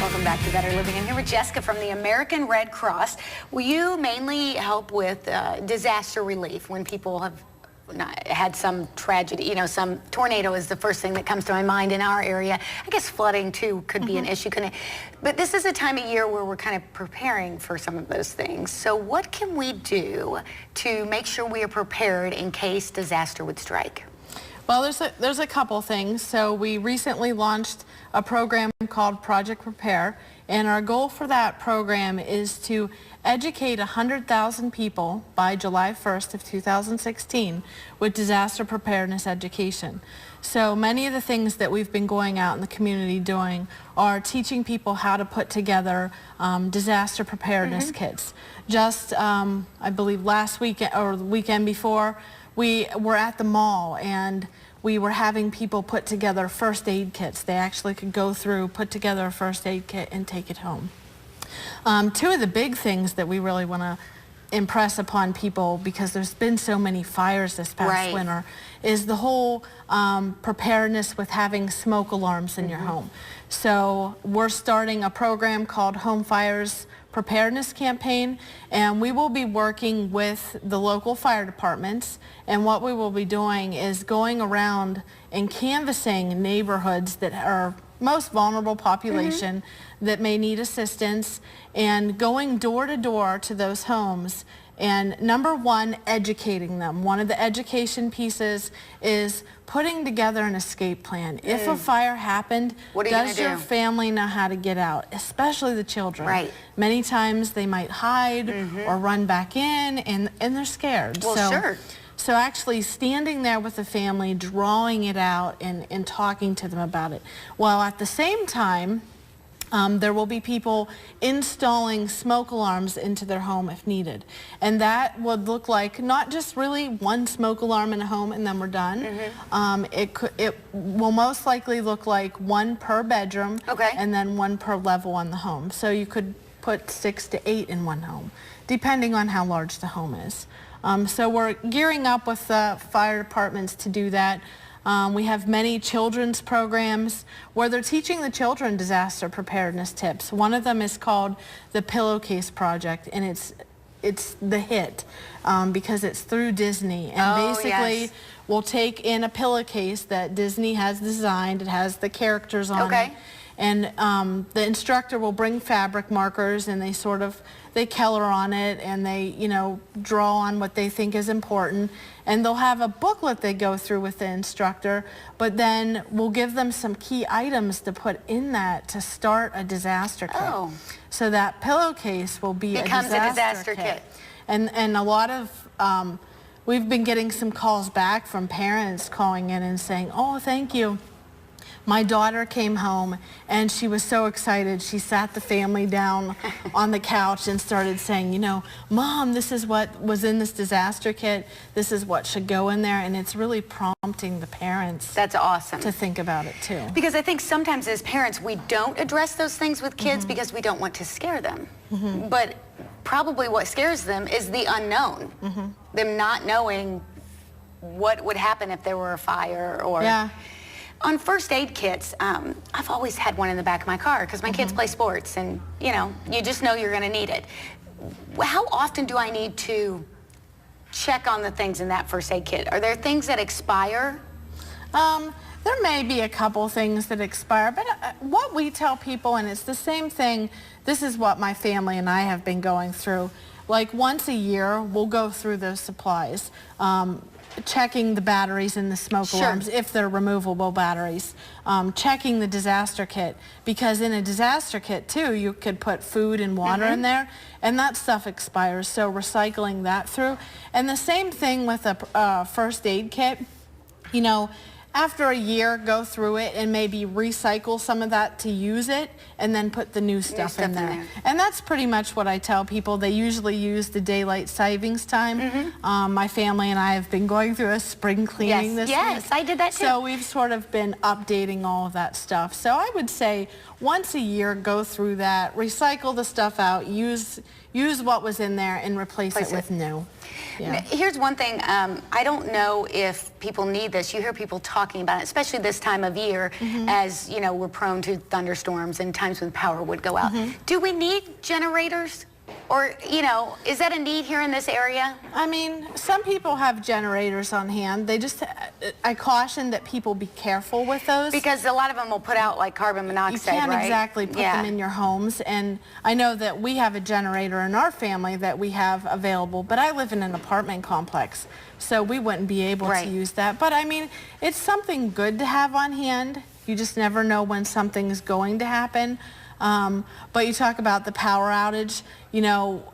Welcome back to Better Living. I'm here with Jessica from the American Red Cross. Will you mainly help with disaster relief when people have had some tragedy? You know, some tornado is the first thing that comes to my mind in our area. I guess flooding too could be an issue. But this is a time of year where we're kind of preparing for some of those things. So what can we do to make sure we are prepared in case disaster would strike? Well, there's a couple things. So we recently launched a program called Project Prepare, and our goal for that program is to educate 100,000 people by July 1st of 2016 with disaster preparedness education. So many of the things that we've been going out in the community doing are teaching people how to put together disaster preparedness kits. Just, I believe last weekend or the weekend before, we were at the mall and we were having people put together first aid kits. They actually could go through, put together a first aid kit and take it home. Two of the big things that we really want to impress upon people, because there's been so many fires this past winter, is the whole preparedness with having smoke alarms in your home. So we're starting a program called Home Fires Preparedness Campaign, and we will be working with the local fire departments, and what we will be doing is going around and canvassing neighborhoods that are most vulnerable population that may need assistance, and going door to door to those homes. And number one, educating them. One of the education pieces is putting together an escape plan. If a fire happened, does your family know how to get out, especially the children? Many times they might hide or run back in, and they're scared. Well, So actually standing there with the family, drawing it out and talking to them about it. While at the same time, there will be people installing smoke alarms into their home if needed. And that would look like not just really one smoke alarm in a home and then we're done. It will most likely look like one per bedroom and then one per level on the home. So you could put 6 to 8 in one home, depending on how large the home is. So we're gearing up with the fire departments to do that. We have many children's programs where they're teaching the children disaster preparedness tips. One of them is called the Pillowcase Project, and it's the hit because it's through Disney. And basically we'll take in a pillowcase that Disney has designed. It has the characters on it. And the instructor will bring fabric markers, and they color on it, and they, draw on what they think is important. And they'll have a booklet they go through with the instructor, but then we'll give them some key items to put in that to start a disaster kit. So that pillowcase will be a disaster kit. And a lot of, we've been getting some calls back from parents calling in and saying, oh, thank you. My daughter came home and she was so excited. She sat the family down on the couch and started saying, Mom, this is what was in this disaster kit. This is what should go in there. And it's really prompting the parents. That's awesome. To think about it too. Because I think sometimes as parents, we don't address those things with kids because we don't want to scare them. But probably what scares them is the unknown. Them not knowing what would happen if there were a fire or... On first aid kits, I've always had one in the back of my car because my kids play sports, and you just know you're going to need it. How often do I need to check on the things in that first aid kit? Are there things that expire? There may be a couple things that expire, but what we tell people, and it's the same thing, this is what my family and I have been going through. Like once a year, we'll go through those supplies. Checking the batteries in the smoke alarms, if they're removable batteries. Checking the disaster kit, because in a disaster kit too, you could put food and water in there, and that stuff expires, so recycling that through. And the same thing with a first aid kit. After a year, go through it and maybe recycle some of that to use it, and then put the new stuff in there. And that's pretty much what I tell people. They usually use the daylight savings time. My family and I have been going through a spring cleaning this week. Yes, I did that too. So we've sort of been updating all of that stuff. So I would say once a year, go through that, recycle the stuff out, use use what was in there and replace it with new. Yeah. Here's one thing, I don't know if people need this. You hear people talking about it, especially this time of year, as you know, we're prone to thunderstorms and times when power would go out. Do we need generators? Or, you know, is that a need here in this area? I mean, some people have generators on hand. They just, I caution that people be careful with those. Because a lot of them will put out like carbon monoxide, You can't right? exactly put them in your homes. And I know that we have a generator in our family that we have available, but I live in an apartment complex, so we wouldn't be able to use that. But I mean, it's something good to have on hand. You just never know when something's going to happen. But you talk about the power outage, you know,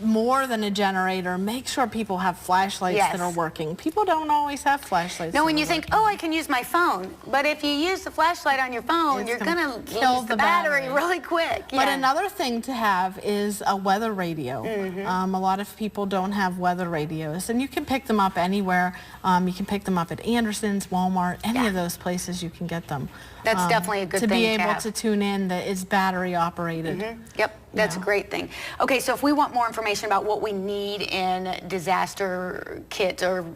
more than a generator, make sure people have flashlights that are working. People don't always have flashlights. No, when you think, oh, I can use my phone, but if you use the flashlight on your phone, you're going to lose the battery really quick. But another thing to have is a weather radio. A lot of people don't have weather radios, and you can pick them up anywhere. You can pick them up at Anderson's, Walmart, any of those places you can get them. That's definitely a good thing to be able to tune in that it's battery operated. Yep, that's a great thing. Okay, so if we want more information about what we need in disaster kits, or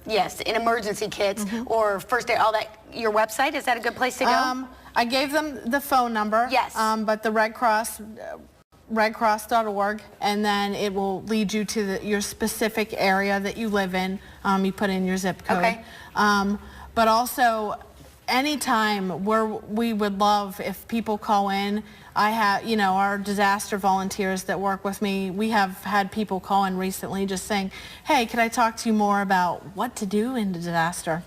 in emergency kits, or first aid, all that, your website, is that a good place to go? I gave them the phone number. Yes. But the Red Cross, redcross.org, and then it will lead you to your specific area that you live in. You put in your zip code. Okay. But also, anytime we would love if people call in. I have, you know, our disaster volunteers that work with me, we have had people call in recently just saying, hey, could I talk to you more about what to do in a disaster?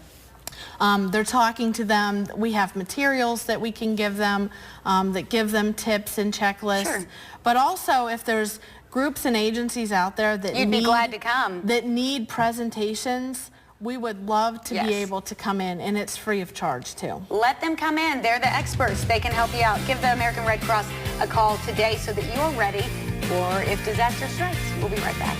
They're talking to them. We have materials that we can give them that give them tips and checklists. But also, if there's groups and agencies out there that you'd be glad to come, that need presentations, we would love to be able to come in, and it's free of charge too. Let them come in. They're the experts. They can help you out. Give the American Red Cross a call today so that you're ready for if disaster strikes. We'll be right back.